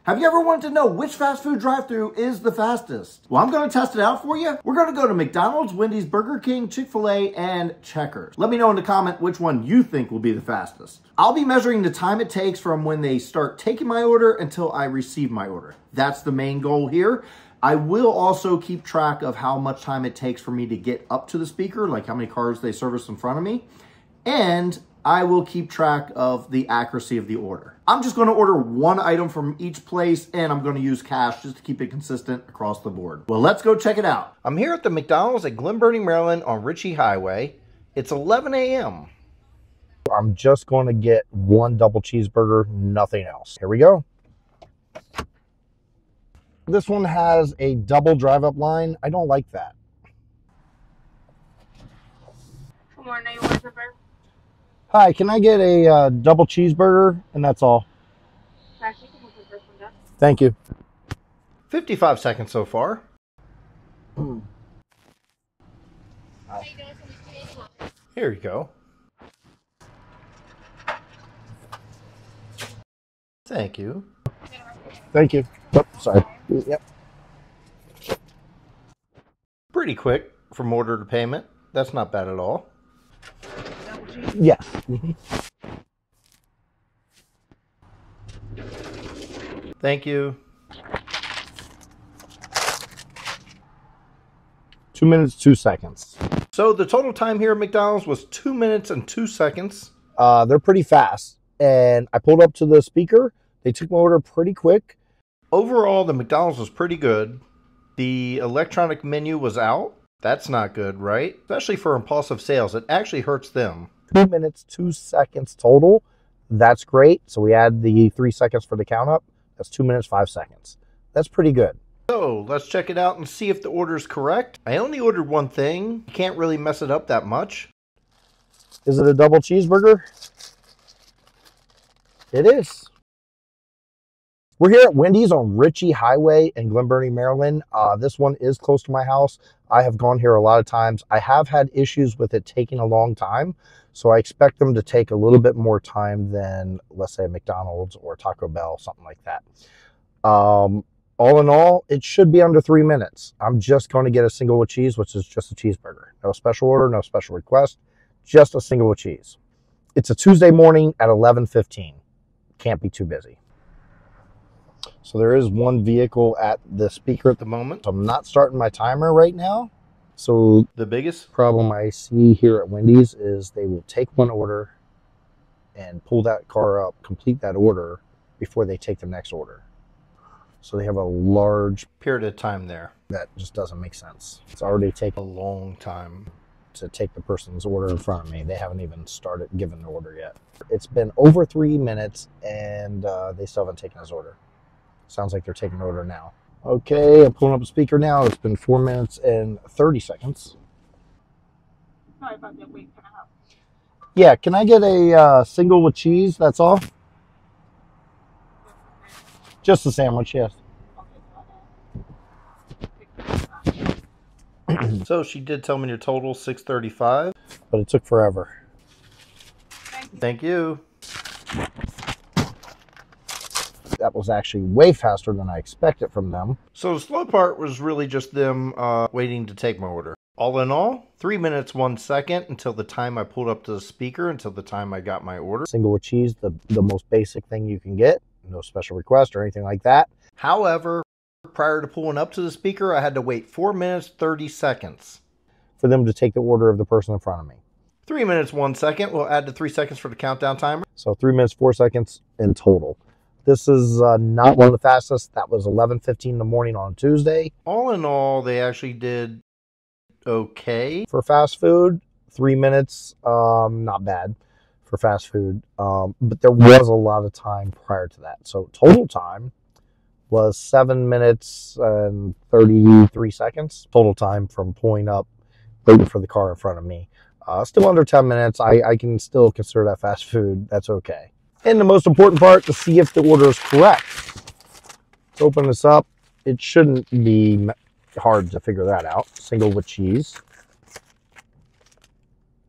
Have you ever wanted to know which fast food drive-thru is the fastest? Well, I'm going to test it out for you. We're going to go to McDonald's, Wendy's, Burger King, Chick-fil-A, and Checkers. Let me know in the comment which one you think will be the fastest. I'll be measuring the time it takes from when they start taking my order until I receive my order. That's the main goal here. I will also keep track of how much time it takes for me to get up to the speaker, like how many cars they service in front of me. And I will keep track of the accuracy of the order. I'm just going to order one item from each place, and I'm going to use cash just to keep it consistent across the board. Well, let's go check it out. I'm here at the McDonald's at GLEN, Maryland on Ritchie Highway. It's 11 a.m. I'm just going to get one double cheeseburger, nothing else. Here we go. This one has a double drive-up line. I don't like that. Good morning, you want prefer? Hi, can I get a double cheeseburger? And that's all. Thank you. 55 seconds so far. Here you go. Thank you. Thank you. Oh, sorry. Yep. Pretty quick from order to payment. That's not bad at all. Yes. Thank you. 2 minutes, 2 seconds. So the total time here at McDonald's was 2 minutes and 2 seconds. They're pretty fast. And I pulled up to the speaker. They took my order pretty quick. Overall, the McDonald's was pretty good. The electronic menu was out. That's not good, right? Especially for impulsive sales. It actually hurts them. 2 minutes, 2 seconds total. That's great. So we add the 3 seconds for the count up. That's 2 minutes, 5 seconds. That's pretty good. So let's check it out and see if the order is correct. I only ordered one thing. You can't really mess it up that much. Is it a double cheeseburger? It is. We're here at Wendys on Ritchie Highway in GLEN, Maryland. This one is close to my house. I have gone here a lot of times. I have had issues with it taking a long time, so I expect them to take a little bit more time than, let's say, McDonald's or Taco Bell, something like that. All in all, it should be under 3 minutes. I'm just going to get a single with cheese, which is just a cheeseburger. No special order, no special request, just a single with cheese. It's a Tuesday morning at 11:15. Can't be too busy. So there is one vehicle at the speaker at the moment. So I'm not starting my timer right now. So the biggest problem I see here at Wendys is they will take one order and pull that car up, complete that order before they take the next order. So they have a large period of time there. That just doesn't make sense. It's already taken a long time to take the person's order in front of me. They haven't even started giving the order yet. It's been over 3 minutes and they still haven't taken his order. Sounds like they're taking order now. Okay, I'm pulling up a speaker now. It's been 4 minutes and 30 seconds. Sorry about that. Wait, can I help? Yeah, can I get a single with cheese? That's all? Just a sandwich, yes. So she did tell me your total $6.35, but it took forever. Thank you. That was actually way faster than I expected from them. So the slow part was really just them waiting to take my order. All in all, 3 minutes, 1 second until the time I pulled up to the speaker, until the time I got my order. Single with cheese, the most basic thing you can get. No special request or anything like that. However, prior to pulling up to the speaker, I had to wait 4 minutes, 30 seconds for them to take the order of the person in front of me. 3 minutes, 1 second. We'll add the 3 seconds for the countdown timer. So 3 minutes, 4 seconds in total. This is not one of the fastest. That was 11:15 in the morning on Tuesday. All in all, they actually did okay. For fast food, 3 minutes, not bad for fast food. But there was a lot of time prior to that. So total time was 7 minutes and 33 seconds. Total time from pulling up, waiting for the car in front of me. Still under 10 minutes. I can still consider that fast food. That's okay. And the most important part, to see if the order is correct. Let's open this up. It shouldn't be hard to figure that out. Single with cheese.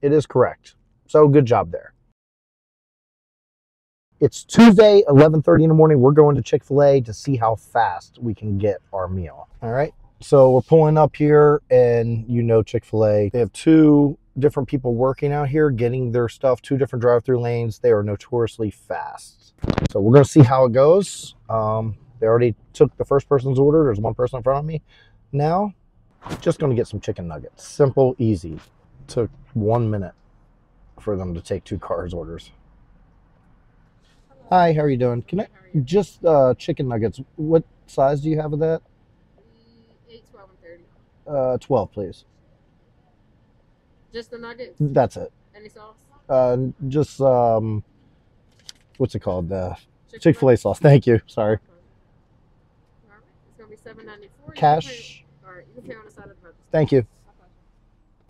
It is correct. So good job there. It's Tuesday, 11:30 in the morning. We're going to Chick-fil-A to see how fast we can get our meal. All right. So we're pulling up here, and you know Chick-fil-A. They have two different people working out here getting their stuff, two different drive-through lanes. They are notoriously fast. So we're going to see how it goes. They already took the first person's order. There's one person in front of me now. Just going to get some chicken nuggets. Simple, easy. Took 1 minute for them to take two cars' orders. Hi, how are you doing? Can I just chicken nuggets? What size do you have of that? 8, 12, and 30. 12, please. Just the nuggets? That's it. Any sauce? Just what's it called? Chick-fil-A sauce. Thank you. Sorry. Okay. All right. It's gonna be $7.94. Cash. All right. You can pay on the side of the register. Thank you.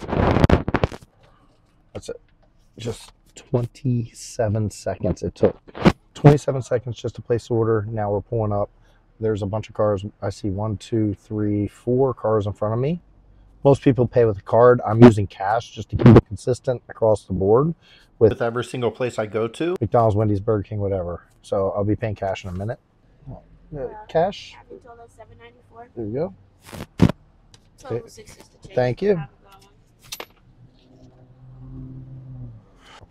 Okay. That's it. Just 27 seconds it took. 27 seconds just to place the order. Now we're pulling up. There's a bunch of cars. I see 1, 2, 3, 4 cars in front of me. Most people pay with a card. I'm using cash just to keep it consistent across the board with every single place I go to. McDonald's, Wendys, Burger King, whatever. So I'll be paying cash in a minute. Cash. There you go. Total $6 to change. Thank you.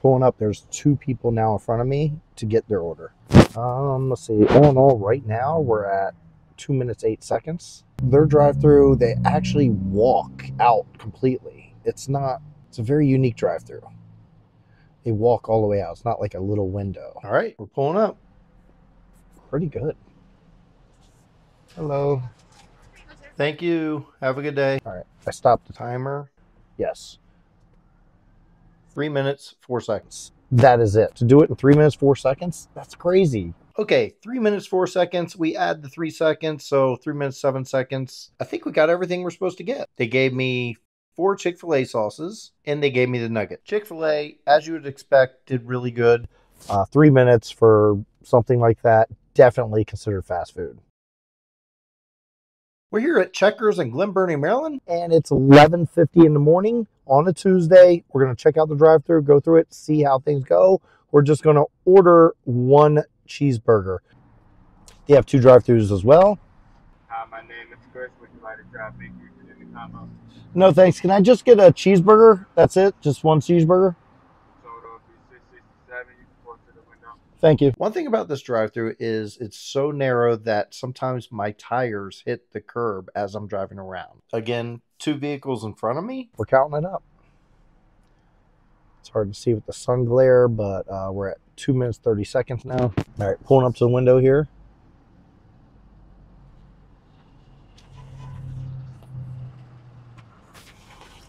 Pulling up, there's 2 people now in front of me to get their order. Let's see. All in all, right now we're at 2 minutes 8 seconds. Their drive-through, they actually walk out completely. It's a very unique drive-through. They walk all the way out. It's not like a little window. All right, we're pulling up. Pretty good. Hello. Thank you. Have a good day. All right, I stopped the timer. Yes. 3 minutes, 4 seconds. That is it. To do it in 3 minutes, 4 seconds, that's crazy. Okay, 3 minutes, 4 seconds. We add the 3 seconds, so 3 minutes, 7 seconds. I think we got everything we're supposed to get. They gave me 4 Chick-fil-A sauces, and they gave me the nugget. Chick-fil-A, as you would expect, did really good. 3 minutes for something like that, definitely considered fast food. We're here at Checkers in Glen Burnie, Maryland, and it's 11:50 in the morning on a Tuesday. We're going to check out the drive-thru, go through it, see how things go. We're just going to order 1 cheeseburger. They have 2 drive-thrus as well. My name is Chris. Would you like to try big chicken in the combo? No, thanks. Can I just get a cheeseburger? That's it? Just 1 cheeseburger? So it'll be $6.67. You can go to the window. Thank you. One thing about this drive-thru is it's so narrow that sometimes my tires hit the curb as I'm driving around. Again, 2 vehicles in front of me. We're counting it up. It's hard to see with the sun glare, but we're at 2 minutes, 30 seconds now. All right, pulling up to the window here.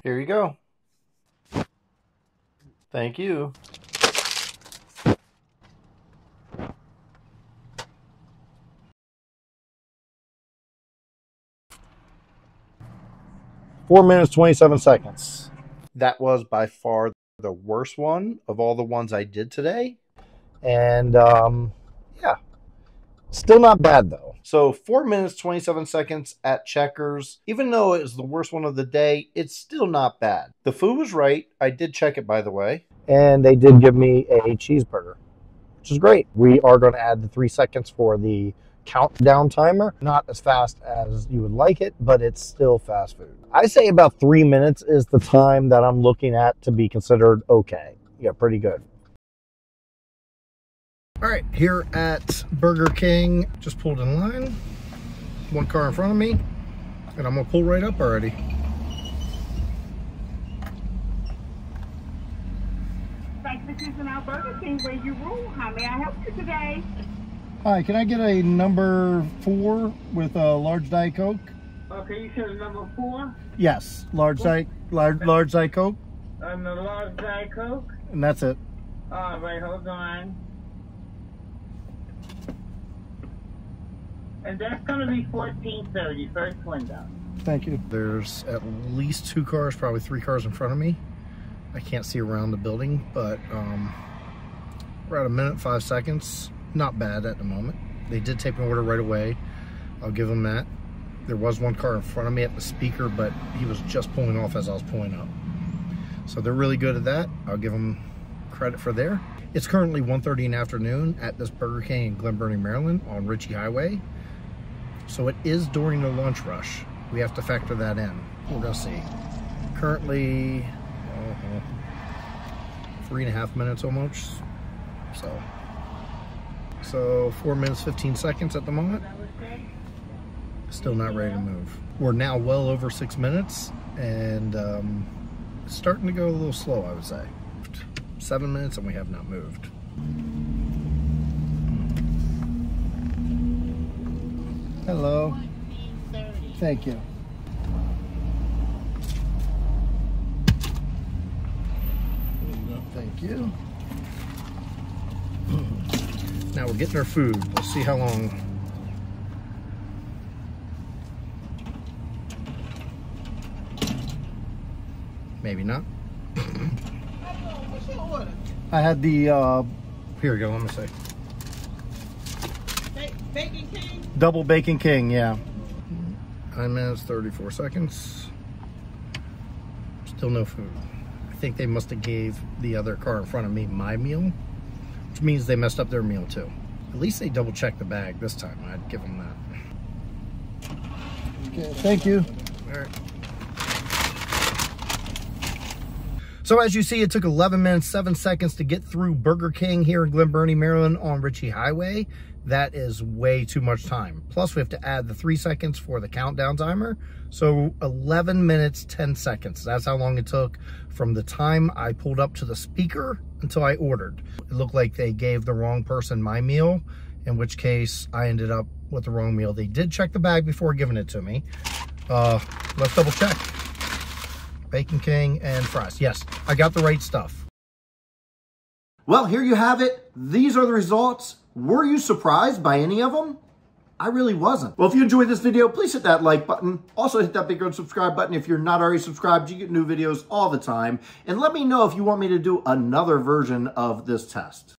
Here you go. Thank you. Four minutes, 27 seconds. That was by far the worst one of all the ones I did today. And yeah, still not bad though. So 4 minutes, 27 seconds at Checkers. Even though it was the worst one of the day, it's still not bad. The food was right. I did check it, by the way. And they did give me a cheeseburger, which is great. We are going to add the 3 seconds for the countdown timer. Not as fast as you would like it, but it's still fast food. I say about 3 minutes is the time that I'm looking at to be considered okay. Yeah, pretty good. All right, here at Burger King, just pulled in line. 1 car in front of me, and I'm gonna pull right up already. Thanks for choosing our Burger King where you rule. How may I help you today? Hi, can I get a number 4 with a large Diet Coke? Okay, you said number 4? Yes, large Diet Coke. And the large Diet Coke? And that's it. All right, hold on. And that's going to be $14.30, first window. Thank you. There's at least 2 cars, probably 3 cars in front of me. I can't see around the building, but we're at 1 minute, 5 seconds. Not bad at the moment. They did take my order right away. I'll give them that. There was 1 car in front of me at the speaker, but he was just pulling off as I was pulling up. So they're really good at that. I'll give them credit for there. It's currently 1:30 in the afternoon at this Burger King in Glen Burnie, Maryland on Ritchie Highway. So it is during the lunch rush. We have to factor that in. We're gonna see. Currently, 3.5 minutes almost. So 4 minutes, 15 seconds at the moment. Still not ready to move. We're now well over 6 minutes and it's starting to go a little slow, I would say. 7 minutes and we have not moved. Hello. Thank you. Thank you. Now we're getting our food. We'll see how long. Maybe not. What's your order? I had the, here we go, let me see. Bacon King? Double Bacon King, yeah. 9 minutes, 34 seconds. Still no food. I think they must have gave the other car in front of me my meal, which means they messed up their meal too. At least they double checked the bag this time. I'd give them that. Okay, thank you. All right. So as you see, it took 11 minutes, 7 seconds to get through Burger King here in Glen Burnie, Maryland on Ritchie Highway. That is way too much time. Plus we have to add the 3 seconds for the countdown timer. So 11 minutes, 10 seconds. That's how long it took from the time I pulled up to the speaker until I ordered. It looked like they gave the wrong person my meal, in which case I ended up with the wrong meal. They did check the bag before giving it to me. Let's double check. Bacon King and fries. Yes, I got the right stuff. Well, here you have it. These are the results. Were you surprised by any of them? I really wasn't. Well, if you enjoyed this video, please hit that like button. Also hit that big red subscribe button. If you're not already subscribed, you get new videos all the time. And let me know if you want me to do another version of this test.